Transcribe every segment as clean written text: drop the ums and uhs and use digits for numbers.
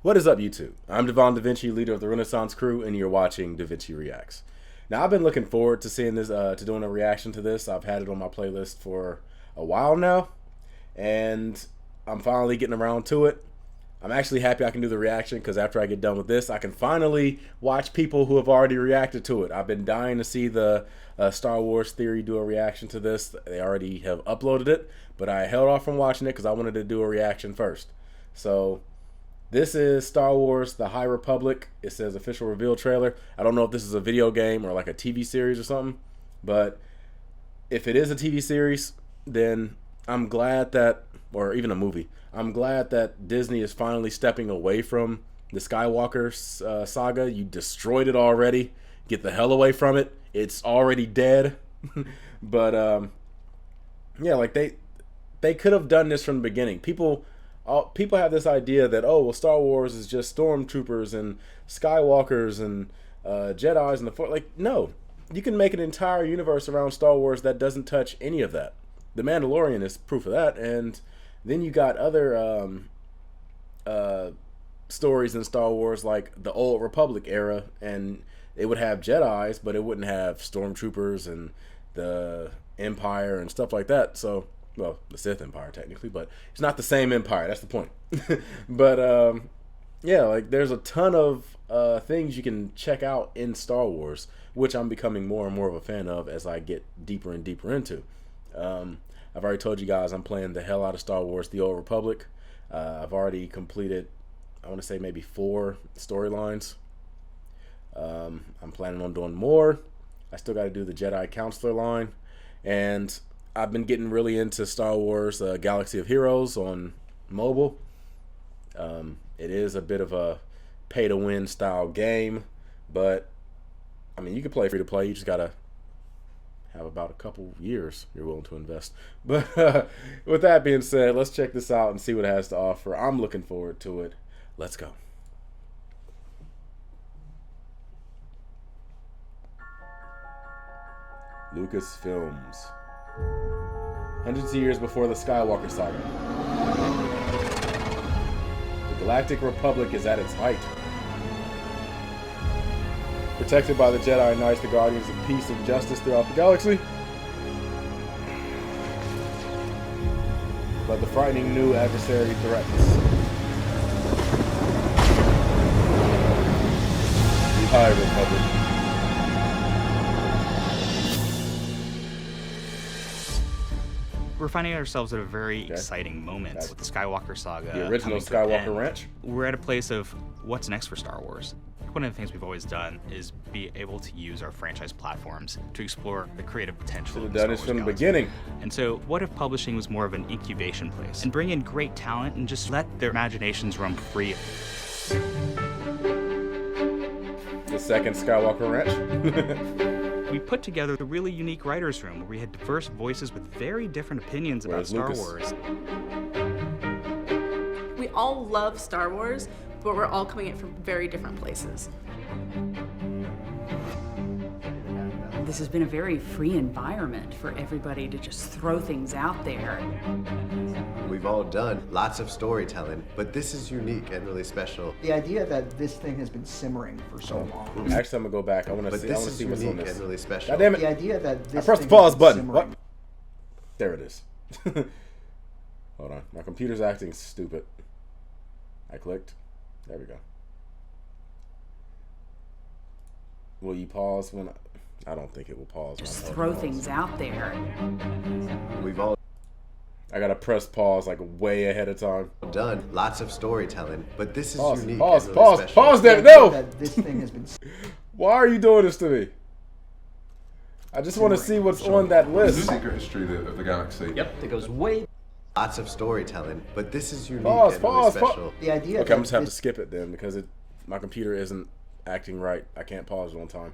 What is up, YouTube? I'm Devon DaVinci, leader of the Renaissance crew, and you're watching DaVinci Reacts. Now, I've been looking forward to seeing this, to doing a reaction to this. I've had it on my playlist for a while now, and I'm finally getting around to it. I'm actually happy I can do the reaction because after I get done with this, I can finally watch people who have already reacted to it. I've been dying to see the Star Wars Theory do a reaction to this. They already have uploaded it, but I held off from watching it because I wanted to do a reaction first. So this is Star Wars The High Republic. It says official reveal trailer. I don't know if this is a video game or like a TV series or something, but if it is a TV series, then I'm glad that, or even a movie, I'm glad that Disney is finally stepping away from the Skywalker saga. You destroyed it already. Get the hell away from it. It's already dead. But yeah, like they could have done this from the beginning. People have this idea that, oh, well, Star Wars is just stormtroopers and Skywalkers and Jedis and the Force. Like, no, you can make an entire universe around Star Wars that doesn't touch any of that. The Mandalorian is proof of that, and then you got other stories in Star Wars like the Old Republic era, and it would have Jedis, but it wouldn't have stormtroopers and the Empire and stuff like that. So, well, the Sith Empire technically, but it's not the same empire. That's the point. But yeah, like there's a ton of things you can check out in Star Wars, which I'm becoming more and more of a fan of as I get deeper and deeper into. I've already told you guys I'm playing the hell out of Star Wars The Old Republic. I've already completed, I want to say, maybe 4 storylines. I'm planning on doing more. I still got to do the Jedi Counselor line. And I've been getting really into Star Wars Galaxy of Heroes on mobile. It is a bit of a pay-to-win style game, but I mean, you can play free-to-play. You just got to have about a couple years you're willing to invest. But with that being said, let's check this out and see what it has to offer. I'm looking forward to it. Let's go. Lucasfilms. Hundreds of years before the Skywalker saga, the Galactic Republic is at its height. Protected by the Jedi Knights, the guardians of peace and justice throughout the galaxy. But the frightening new adversary threatens. The High Republic. We're finding ourselves at a very exciting moment with the Skywalker saga. The original Skywalker Ranch. We're at a place of what's next for Star Wars. One of the things we've always done is be able to use our franchise platforms to explore the creative potential. Should have done this from the beginning. And so what if publishing was more of an incubation place and bring in great talent and just let their imaginations run free? The second Skywalker Ranch. We put together a really unique writer's room where we had diverse voices with very different opinions about Star Wars. We all love Star Wars, but we're all coming in from very different places. This has been a very free environment for everybody to just throw things out there. We've all done lots of storytelling, but this is unique and really special. The idea that this thing has been simmering for so long. Actually, I'm gonna go back. I want to see what's on this. And really special. God damn it! The idea that this I pressed the thing pause has been button. simmering. What? There it is. Hold on. My computer's acting stupid. I clicked. There we go. Will you pause when I don't think it will pause. Just throw things out there. We've all I gotta press pause like way ahead of time. done lots of storytelling, but this is unique Pause, and really pause, special. pause, The Devon, idea no! that this thing has been Why are you doing this to me? I just want to see what's on that The list. secret history of the galaxy. Yep, that goes way. Lots of storytelling, but this is unique Pause, and pause, really pause. special. the idea Okay, that I'm just have to this skip it then because my computer isn't acting right. I can't pause it on time.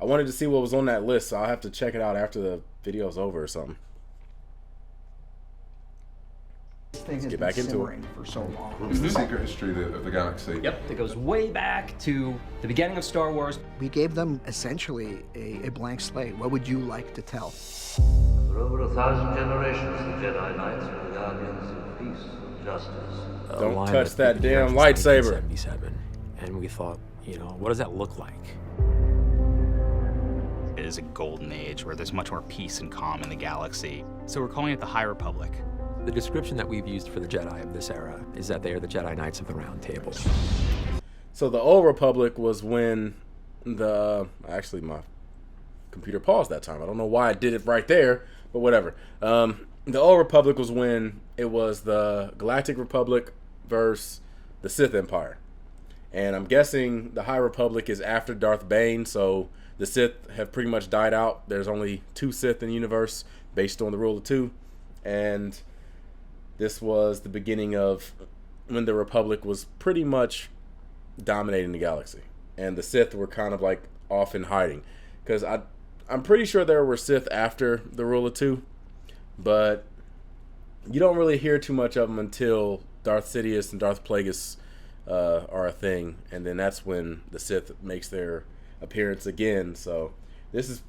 I wanted to see what was on that list, so I'll have to check it out after the video's over or something. thing has get been back into it. simmering for so long. It's the secret history of the galaxy. Yep, that goes way back to the beginning of Star Wars. We gave them essentially a blank slate. What would you like to tell? For over 1,000 generations, the Jedi Knights were the guardians of peace and Don't line touch that began damn since lightsaber. 1977. And we thought, what does that look like? It is a golden age where there's much more peace and calm in the galaxy. So we're calling it the High Republic. The description that we've used for the Jedi of this era is that they are the Jedi Knights of the Round Table. So the Old Republic was when actually my computer paused that time. I don't know why I did it right there, but whatever. The Old Republic was when it was the Galactic Republic versus the Sith Empire. And I'm guessing the High Republic is after Darth Bane, so the Sith have pretty much died out. There's only 2 Sith in the universe based on the rule of 2. And this was the beginning of when the Republic was pretty much dominating the galaxy. And the Sith were kind of like off in hiding. Because I'm pretty sure there were Sith after the rule of 2. But you don't really hear too much of them until Darth Sidious and Darth Plagueis are a thing. And then that's when the Sith makes their appearance again. So if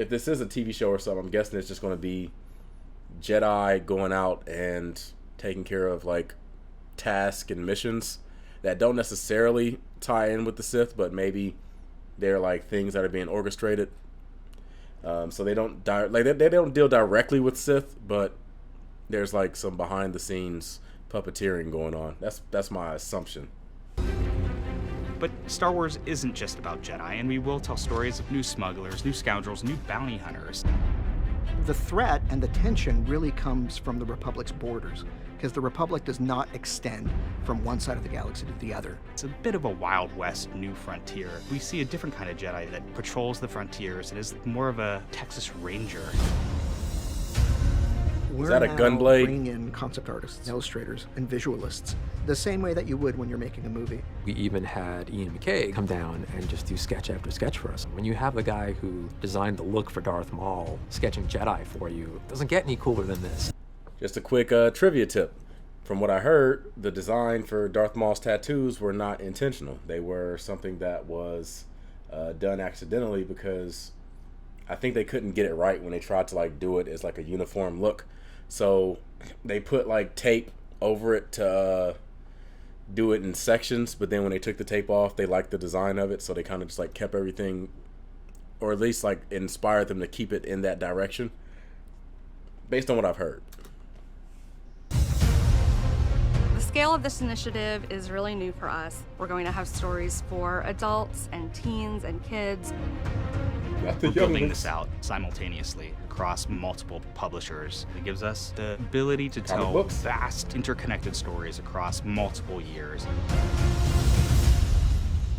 this is a TV show or something, I'm guessing it's just going to be Jedi going out and taking care of like tasks and missions that don't necessarily tie in with the Sith, but maybe they're like things that are being orchestrated. So they don't they don't deal directly with Sith, but there's like some behind the scenes puppeteering going on. That's my assumption. But Star Wars isn't just about Jedi, and we will tell stories of new smugglers, new scoundrels, new bounty hunters. The threat and the tension really comes from the Republic's borders, because the Republic does not extend from one side of the galaxy to the other. It's a bit of a Wild West new frontier. We see a different kind of Jedi that patrols the frontiers and is more of a Texas Ranger. We're that a now gunblade? bringing in concept artists, illustrators, and visualists, the same way that you would when you're making a movie. We even had Ian McKay come down and just do sketch after sketch for us. When you have the guy who designed the look for Darth Maul sketching Jedi for you, it doesn't get any cooler than this. Just a quick trivia tip. From what I heard, the design for Darth Maul's tattoos were not intentional. They were something that was done accidentally because I think they couldn't get it right when they tried to like do it as like a uniform look. So they put like tape over it to do it in sections, but then when they took the tape off, they liked the design of it, so they kind of just like kept everything, or at least like inspired them to keep it in that direction, based on what I've heard. The scale of this initiative is really new for us. We're going to have stories for adults and teens and kids. We're building this out simultaneously across multiple publishers. It gives us the ability to tell vast interconnected stories across multiple years.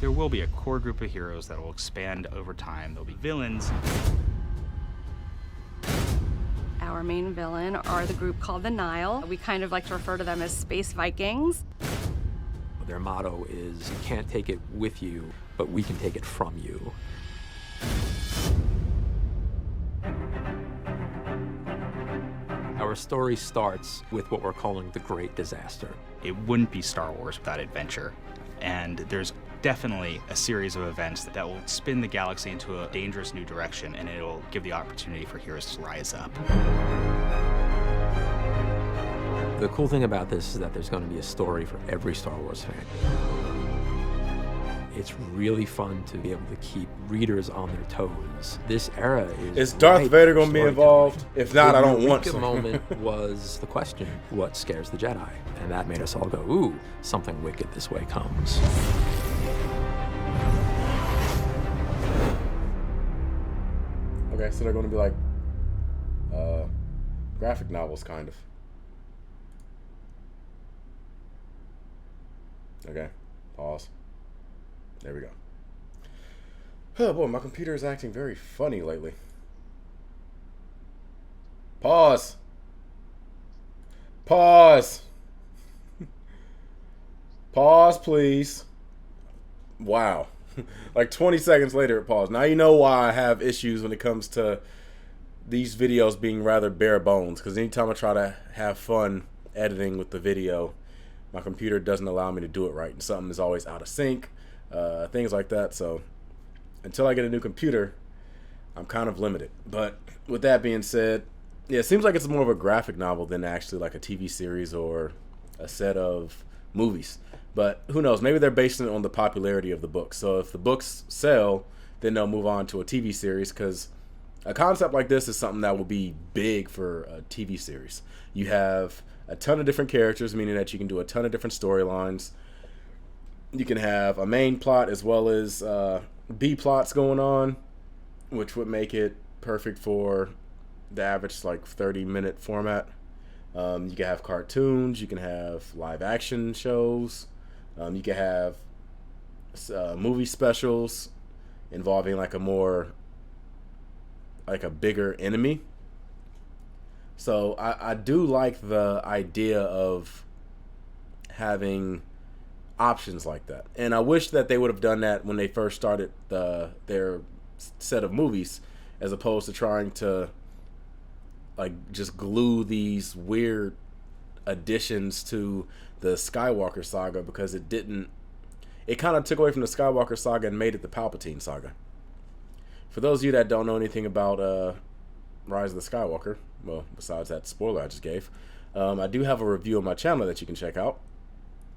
There will be a core group of heroes that will expand over time. There'll be villains. Our main villain are the group called the Nile. We kind of like to refer to them as Space Vikings. Their motto is, you can't take it with you, but we can take it from you. Our story starts with what we're calling the Great Disaster. It wouldn't be Star Wars without adventure. And there's definitely a series of events that will spin the galaxy into a dangerous new direction, and it'll give the opportunity for heroes to rise up. The cool thing about this is that there's going to be a story for every Star Wars fan. It's really fun to be able to keep readers on their toes. This era is Darth Vader going to be involved? If not, I don't want to. The moment was the question, what scares the Jedi? And that made us all go, ooh, something wicked this way comes. Okay, so they're going to be like graphic novels, kind of. Okay, pause. There we go. Oh boy, my computer is acting very funny lately. Pause. Pause. Pause, please. Wow. Like 20 seconds later, it paused. Now you know why I have issues when it comes to these videos being rather bare bones. Because anytime I try to have fun editing with the video, my computer doesn't allow me to do it right. And something is always out of sync. Things like that. So until I get a new computer, I'm kind of limited. But with that being said, yeah, it seems like it's more of a graphic novel than actually like a TV series or a set of movies. But who knows? Maybe they're basing it on the popularity of the books. So if the books sell, then they'll move on to a TV series, because a concept like this is something that will be big for a TV series. You have a ton of different characters, meaning that you can do a ton of different storylines. You can have a main plot as well as B plots going on, which would make it perfect for the average like 30-minute format. You can have cartoons, you can have live action shows, you can have movie specials involving like a bigger enemy. So I do like the idea of having options like that, and I wish that they would have done that when they first started their set of movies, as opposed to trying to like just glue these weird additions to the Skywalker saga, because it kind of took away from the Skywalker saga and made it the Palpatine saga. For those of you that don't know anything about Rise of the Skywalker, well, besides that spoiler I just gave, I do have a review on my channel that you can check out.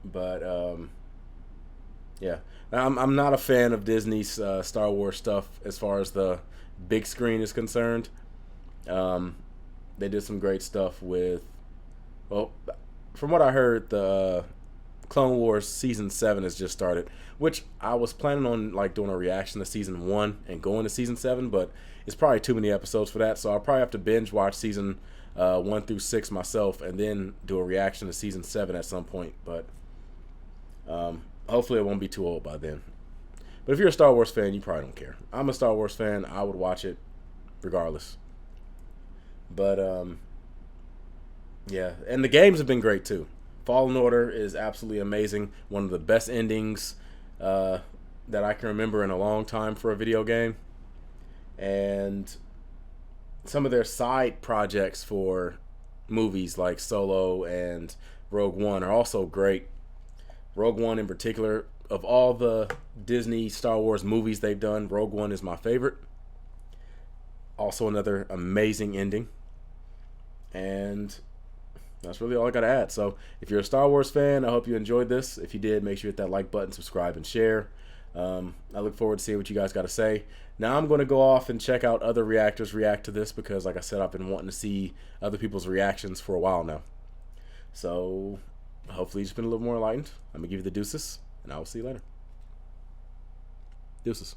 But yeah, I'm not a fan of Disney's Star Wars stuff as far as the big screen is concerned. They did some great stuff with, well, from what I heard, the Clone Wars Season 7 has just started, which I was planning on like doing a reaction to Season 1 and going to Season 7, but it's probably too many episodes for that, so I'll probably have to binge watch Season 1 through 6 myself and then do a reaction to Season 7 at some point, but hopefully it won't be too old by then. But if you're a Star Wars fan, you probably don't care. I'm a Star Wars fan. I would watch it regardless. But yeah, and the games have been great too. Fallen Order is absolutely amazing. One of the best endings that I can remember in a long time for a video game. And some of their side projects for movies like Solo and Rogue One are also great. Rogue One in particular, of all the Disney Star Wars movies they've done, Rogue One is my favorite. Also another amazing ending. And that's really all I got to add. So if you're a Star Wars fan, I hope you enjoyed this. If you did, make sure you hit that like button, subscribe, and share. I look forward to seeing what you guys got to say. Now I'm going to go off and check out other reactors react to this, because like I said, I've been wanting to see other people's reactions for a while now. So hopefully you've been a little more enlightened. I'm going to give you the deuces, and I will see you later. Deuces.